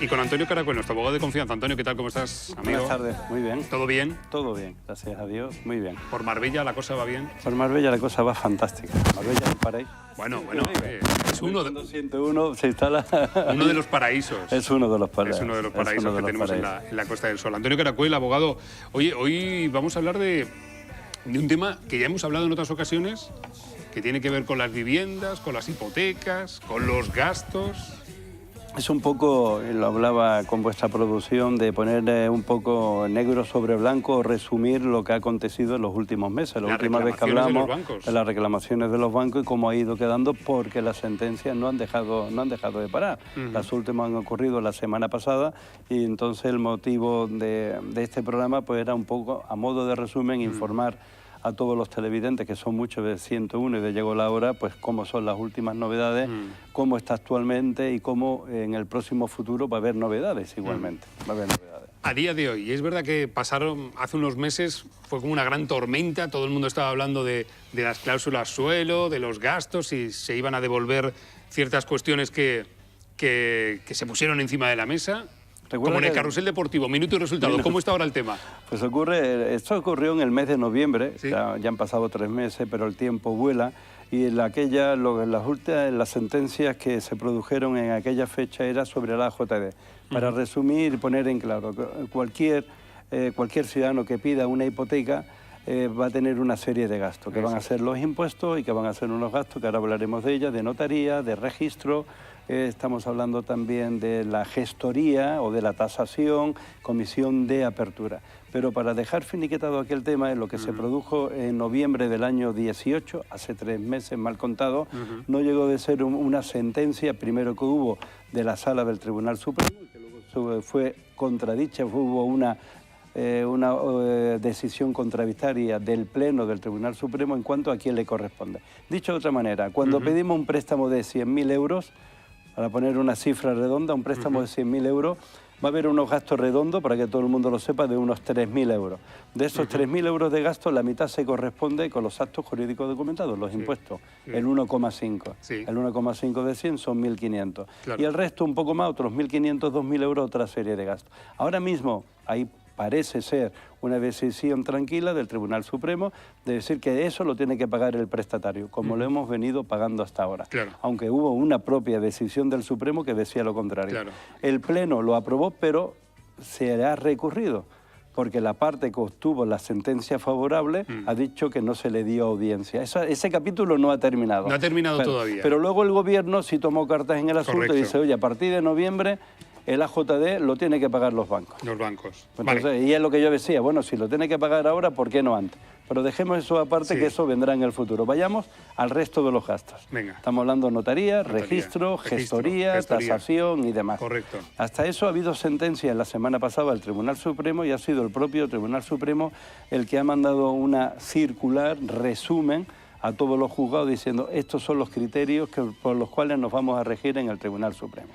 Y con Antonio Caracuel, nuestro abogado de confianza. Antonio, ¿qué tal? ¿Cómo estás, amigo? Buenas tardes, muy bien. ¿Todo bien? Todo bien, gracias a Dios, muy bien. ¿Por Marbella la cosa va bien? Por Marbella la cosa va fantástica. Marbella es un paraíso. Bueno, es uno de, 101 se instala. uno de los paraísos. Es uno de los paraísos. Es uno de los paraísos que tenemos en la Costa del Sol. Antonio Caracuel, abogado. Oye, hoy vamos a hablar de un tema que ya hemos hablado en otras ocasiones, que tiene que ver con las viviendas, con las hipotecas, con los gastos. Es un poco, lo hablaba con vuestra producción, de poner un poco negro sobre blanco, resumir lo que ha acontecido en los últimos meses. La última vez que hablamos de las reclamaciones de los bancos y cómo ha ido quedando, porque las sentencias no han dejado de parar. Las últimas han ocurrido la semana pasada y entonces el motivo de este programa pues era un poco, a modo de resumen, informar a todos los televidentes, que son muchos de 101 y de Llegó la Hora, pues cómo son las últimas novedades, cómo está actualmente y cómo en el próximo futuro va a haber novedades igualmente. Va a haber novedades. A día de hoy, es verdad que pasaron hace unos meses, fue como una gran tormenta, todo el mundo estaba hablando de las cláusulas suelo, de los gastos, y se iban a devolver ciertas cuestiones que se pusieron encima de la mesa. Como en el carrusel deportivo, minuto y resultado. ¿Cómo está ahora el tema? Pues esto ocurrió en el mes de noviembre, ¿sí? Ya han pasado 3 meses, pero el tiempo vuela, y las sentencias que se produjeron en aquella fecha era sobre la AJD. Para resumir y poner en claro, cualquier ciudadano que pida una hipoteca va a tener una serie de gastos, que van a ser los impuestos y que van a ser unos gastos, que ahora hablaremos de ellas, de notaría, de registro. Estamos hablando también de la gestoría o de la tasación, comisión de apertura. Pero para dejar finiquetado aquel tema, lo que se produjo en noviembre del año 18, hace 3 meses mal contado, no llegó de ser una sentencia, primero que hubo de la Sala del Tribunal Supremo, que luego fue contradicha, hubo una decisión contradictoria del Pleno del Tribunal Supremo en cuanto a quién le corresponde. Dicho de otra manera, cuando pedimos un préstamo de 100.000 euros, para poner una cifra redonda, un préstamo de 100.000 euros, va a haber unos gastos redondos, para que todo el mundo lo sepa, de unos 3.000 euros. De esos 3.000 euros de gastos, la mitad se corresponde con los actos jurídicos documentados, los impuestos, el 1,5. El 1,5 de 100 son 1.500. Claro. Y el resto, un poco más, otros 1.500, 2.000 euros, otra serie de gastos. Ahora mismo, hay parece ser una decisión tranquila del Tribunal Supremo de decir que eso lo tiene que pagar el prestatario, como lo hemos venido pagando hasta ahora. Claro. Aunque hubo una propia decisión del Supremo que decía lo contrario. Claro. El Pleno lo aprobó, pero se ha recurrido, porque la parte que obtuvo la sentencia favorable ha dicho que no se le dio audiencia. Ese capítulo no ha terminado. No ha terminado todavía. Pero luego el Gobierno sí tomó cartas en el asunto. Correcto. Y dice, oye, a partir de noviembre el AJD lo tiene que pagar los bancos. Los bancos. Entonces, vale. Y es lo que yo decía, bueno, si lo tiene que pagar ahora, ¿por qué no antes? Pero dejemos eso aparte, que eso vendrá en el futuro. Vayamos al resto de los gastos. Venga. Estamos hablando de notaría, registro, gestoría, tasación y demás. Correcto. Hasta eso ha habido sentencias la semana pasada del Tribunal Supremo, y ha sido el propio Tribunal Supremo el que ha mandado una circular, resumen, a todos los juzgados diciendo estos son los criterios por los cuales nos vamos a regir en el Tribunal Supremo.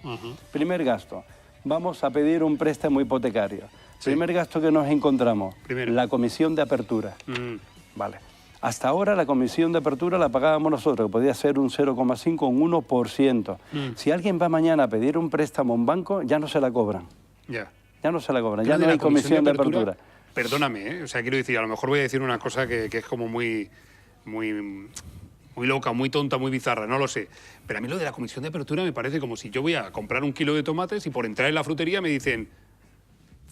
Primer gasto. Vamos a pedir un préstamo hipotecario. Primer gasto que nos encontramos, la comisión de apertura. Vale. Hasta ahora la comisión de apertura la pagábamos nosotros, que podía ser un 0,5 o un 1%. Si alguien va mañana a pedir un préstamo a un banco, ya no se la cobran. Ya no se la cobran, ya no hay comisión de apertura. Perdóname, o sea, quiero decir, a lo mejor voy a decir una cosa que es como muy loca, muy tonta, muy bizarra, no lo sé. Pero a mí lo de la comisión de apertura me parece como si yo voy a comprar 1 kilo de tomates y por entrar en la frutería me dicen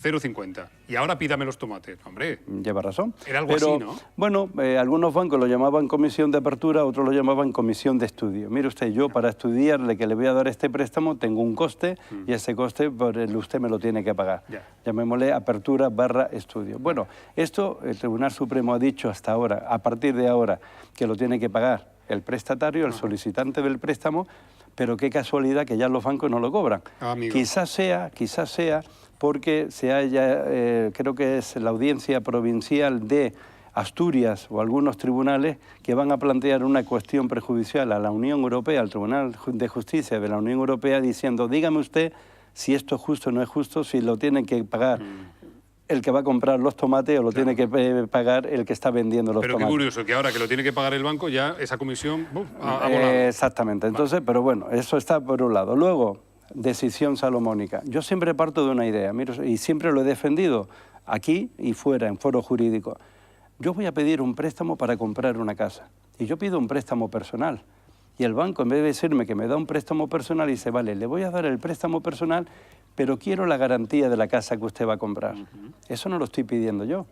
0,50. Y ahora pídame los tomates. Hombre, lleva razón. Era algo así, ¿no? Bueno, algunos bancos lo llamaban comisión de apertura, otros lo llamaban comisión de estudio. Mire usted, yo para estudiarle que le voy a dar este préstamo tengo un coste y ese coste usted me lo tiene que pagar. Llamémosle apertura / estudio. Bueno, esto el Tribunal Supremo ha dicho hasta ahora, a partir de ahora, que lo tiene que pagar el prestatario, el solicitante del préstamo, pero qué casualidad que ya los bancos no lo cobran. Quizás sea porque creo que es la Audiencia Provincial de Asturias o algunos tribunales que van a plantear una cuestión prejudicial a la Unión Europea, al Tribunal de Justicia de la Unión Europea, diciendo, dígame usted si esto es justo o no es justo, si lo tienen que pagar el que va a comprar los tomates o lo tiene que pagar el que está vendiendo los tomates. Pero qué curioso, que ahora que lo tiene que pagar el banco, ya esa comisión ha volado. Exactamente. Entonces, pero bueno, eso está por un lado. Luego, decisión salomónica. Yo siempre parto de una idea, mira, y siempre lo he defendido aquí y fuera, en foro jurídico. Yo voy a pedir un préstamo para comprar una casa y yo pido un préstamo personal. Y el banco, en vez de decirme que me da un préstamo personal, dice, vale, le voy a dar el préstamo personal, pero quiero la garantía de la casa que usted va a comprar. Eso no lo estoy pidiendo yo,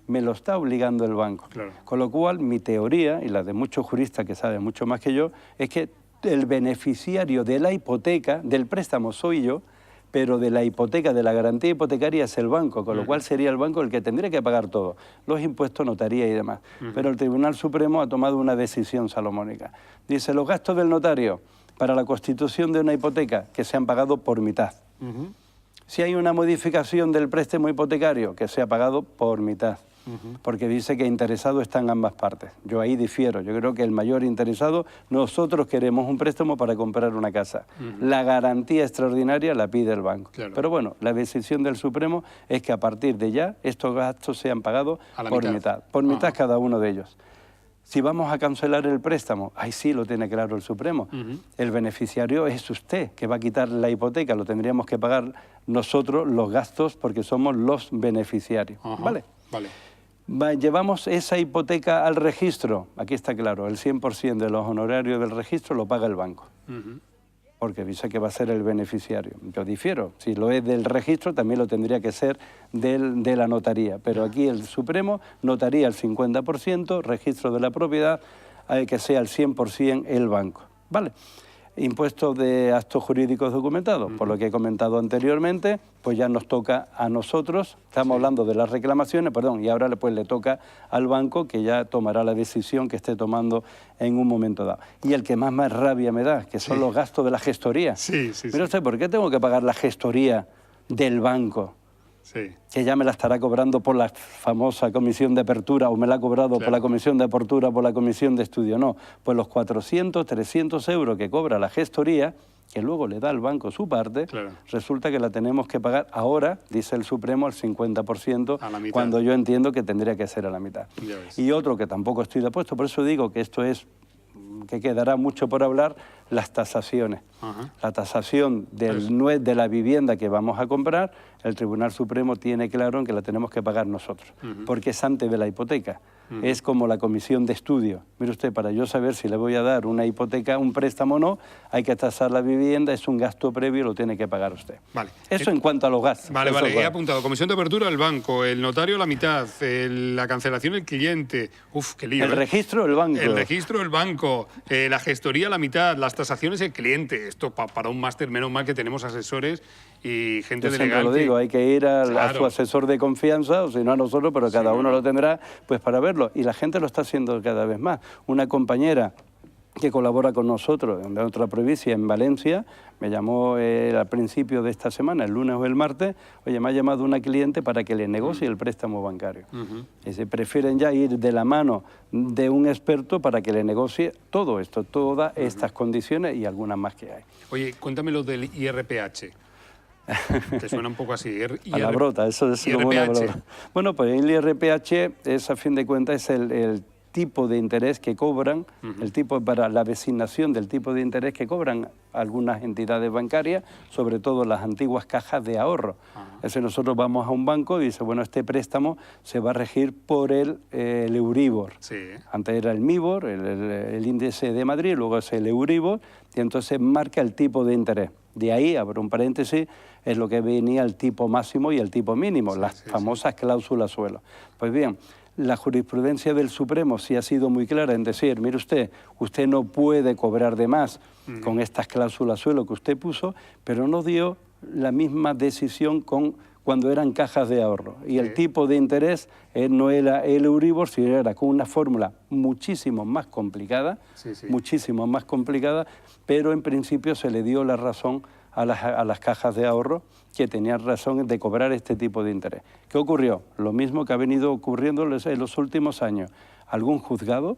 me lo está obligando el banco. Claro. Con lo cual, mi teoría, y la de muchos juristas que saben mucho más que yo, es que el beneficiario de la hipoteca, del préstamo soy yo, pero de la hipoteca, de la garantía hipotecaria es el banco, con lo cual sería el banco el que tendría que pagar todo, los impuestos, notaría y demás. Pero el Tribunal Supremo ha tomado una decisión salomónica. Dice, los gastos del notario para la constitución de una hipoteca que se han pagado por mitad. Si hay una modificación del préstamo hipotecario, que sea pagado por mitad. Porque dice que interesado está en ambas partes. Yo ahí difiero. Yo creo que el mayor interesado, nosotros queremos un préstamo para comprar una casa. La garantía extraordinaria la pide el banco. Claro. Pero bueno, la decisión del Supremo es que a partir de ya estos gastos sean pagados por mitad. Por mitad cada uno de ellos. Si vamos a cancelar el préstamo, ahí sí lo tiene claro el Supremo. El beneficiario es usted, que va a quitar la hipoteca. Lo tendríamos que pagar nosotros los gastos porque somos los beneficiarios. ¿Vale? Vale. Llevamos esa hipoteca al registro. Aquí está claro, el 100% de los honorarios del registro lo paga el banco. Porque dice que va a ser el beneficiario. Yo difiero. Si lo es del registro, también lo tendría que ser de la notaría. Pero aquí el Supremo, notaría el 50%, registro de la propiedad, que sea el 100% el banco. ¿Vale? Impuestos de actos jurídicos documentados, por lo que he comentado anteriormente, pues ya nos toca a nosotros, estamos hablando de las reclamaciones, perdón, y ahora pues le toca al banco que ya tomará la decisión que esté tomando en un momento dado. Y el que más rabia me da, que son los gastos de la gestoría. Mira usted, ¿por qué tengo que pagar la gestoría del banco? Que ya me la estará cobrando por la famosa comisión de apertura o me la ha cobrado por la comisión de apertura o por la comisión de estudio. No, pues los 400, 300 euros que cobra la gestoría, que luego le da al banco su parte, resulta que la tenemos que pagar ahora, dice el Supremo, al 50%, cuando yo entiendo que tendría que ser a la mitad. Y otro que tampoco estoy de acuerdo, por eso digo que esto es, que quedará mucho por hablar, las tasaciones. La tasación de la vivienda que vamos a comprar, el Tribunal Supremo tiene claro en que la tenemos que pagar nosotros, porque es antes de la hipoteca. Es como la comisión de estudio. Mire usted, para yo saber si le voy a dar una hipoteca, un préstamo o no, hay que tasar la vivienda, es un gasto previo, lo tiene que pagar usted. Vale. Eso en cuanto a los gastos. Vale, he apuntado. Comisión de apertura el banco, el notario la mitad, la cancelación el cliente. Uf, qué lío. El registro el banco. El registro el banco, la gestoría la mitad, las tasaciones el cliente. Esto para un máster, menos mal que tenemos asesores y gente de legal. Lo digo, hay que ir a su asesor de confianza, o si no a nosotros, pero cada uno lo tendrá pues para verlo. Y la gente lo está haciendo cada vez más. Una compañera que colabora con nosotros en otra provincia, en Valencia, me llamó al principio de esta semana, el lunes o el martes, oye, me ha llamado una cliente para que le negocie el préstamo bancario. Y se prefieren ya ir de la mano de un experto para que le negocie todo esto, todas estas condiciones y algunas más que hay. Oye, cuéntame lo del IRPH. Te suena un poco así. Palabrota, eso es como una palabra. Bueno, pues el IRPH es, a fin de cuentas, es el tipo de interés que cobran, el tipo para la designación del tipo de interés que cobran algunas entidades bancarias, sobre todo las antiguas cajas de ahorro. Es decir, nosotros vamos a un banco y dice, bueno, este préstamo se va a regir por el Euribor. Antes era el MIBOR, el índice de Madrid, luego es el Euribor, y entonces marca el tipo de interés. De ahí, abro un paréntesis, es lo que venía el tipo máximo y el tipo mínimo, las famosas cláusulas suelo. Pues bien, la jurisprudencia del Supremo sí ha sido muy clara en decir, mire usted no puede cobrar de más con estas cláusulas suelo que usted puso, pero no dio la misma decisión cuando eran cajas de ahorro. Y el tipo de interés no era el Euribor, sino era con una fórmula muchísimo más complicada, muchísimo más complicada, pero en principio se le dio la razón a las cajas de ahorro que tenían razón de cobrar este tipo de interés. ¿Qué ocurrió? Lo mismo que ha venido ocurriendo en los últimos años. Algún juzgado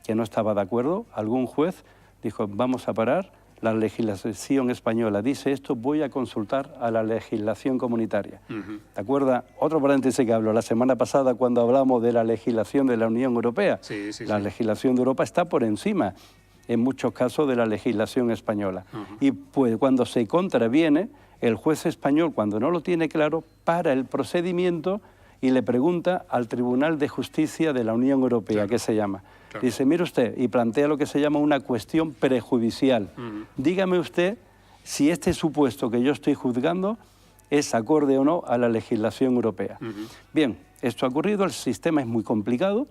que no estaba de acuerdo, algún juez dijo, vamos a parar, la legislación española dice esto, voy a consultar a la legislación comunitaria. ¿Te acuerdas? Otro paréntesis que hablo, la semana pasada cuando hablamos de la legislación de la Unión Europea, la legislación de Europa está por encima. en muchos casos, de la legislación española. Y pues cuando se contraviene, el juez español, cuando no lo tiene claro, para el procedimiento y le pregunta al Tribunal de Justicia de la Unión Europea, que se llama. Dice, mire usted, y plantea lo que se llama una cuestión prejudicial. Dígame usted si este supuesto que yo estoy juzgando es acorde o no a la legislación europea. Bien, esto ha ocurrido, el sistema es muy complicado.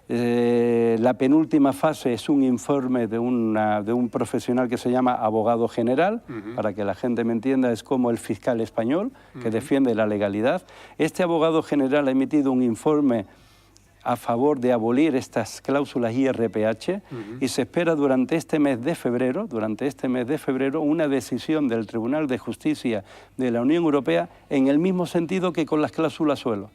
La penúltima fase es un informe de un profesional que se llama abogado general, para que la gente me entienda, es como el fiscal español, que defiende la legalidad. Este abogado general ha emitido un informe a favor de abolir estas cláusulas IRPH y se espera durante este mes de febrero, una decisión del Tribunal de Justicia de la Unión Europea en el mismo sentido que con las cláusulas suelo.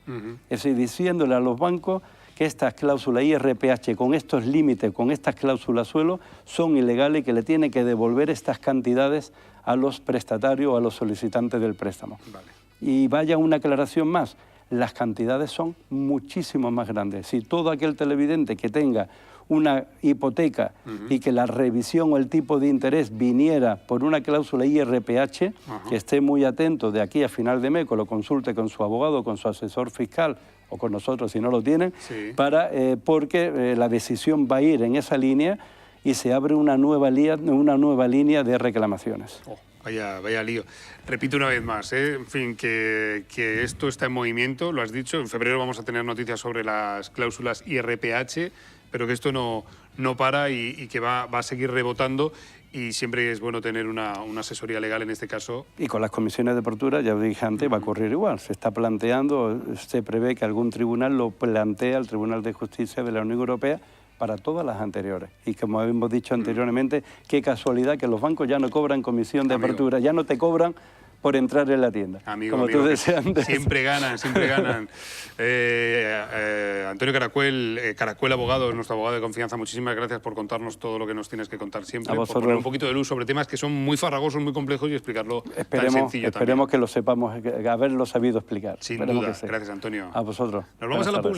Es decir, diciéndole a los bancos que estas cláusulas IRPH con estos límites, con estas cláusulas suelo, son ilegales y que le tiene que devolver estas cantidades a los prestatarios o a los solicitantes del préstamo. Y vaya una aclaración más. Las cantidades son muchísimo más grandes. Si todo aquel televidente que tenga una hipoteca y que la revisión o el tipo de interés viniera por una cláusula IRPH, que esté muy atento de aquí a final de mes, que lo consulte con su abogado, con su asesor fiscal o con nosotros si no lo tienen, porque la decisión va a ir en esa línea y se abre una nueva línea de reclamaciones. Vaya lío. Repito una vez más, en fin, que esto está en movimiento, lo has dicho, en febrero vamos a tener noticias sobre las cláusulas IRPH, pero que esto no para y que va a seguir rebotando y siempre es bueno tener una asesoría legal en este caso. Y con las comisiones de apertura, ya os dije antes, va a ocurrir igual. Se está planteando, se prevé que algún tribunal lo plantea al Tribunal de Justicia de la Unión Europea para todas las anteriores. Y como hemos dicho anteriormente, qué casualidad que los bancos ya no cobran comisión de apertura, ya no te cobran por entrar en la tienda. Como tú decías antes. Siempre ganan, siempre ganan. Antonio Caracuel Abogado, nuestro abogado de confianza, muchísimas gracias por contarnos todo lo que nos tienes que contar siempre, por poner un poquito de luz sobre temas que son muy farragosos, muy complejos y explicarlo tan sencillo. Esperemos que lo sepamos, haberlo sabido explicar. Sin duda. Gracias, Antonio. A vosotros. Nos vamos a la publicidad.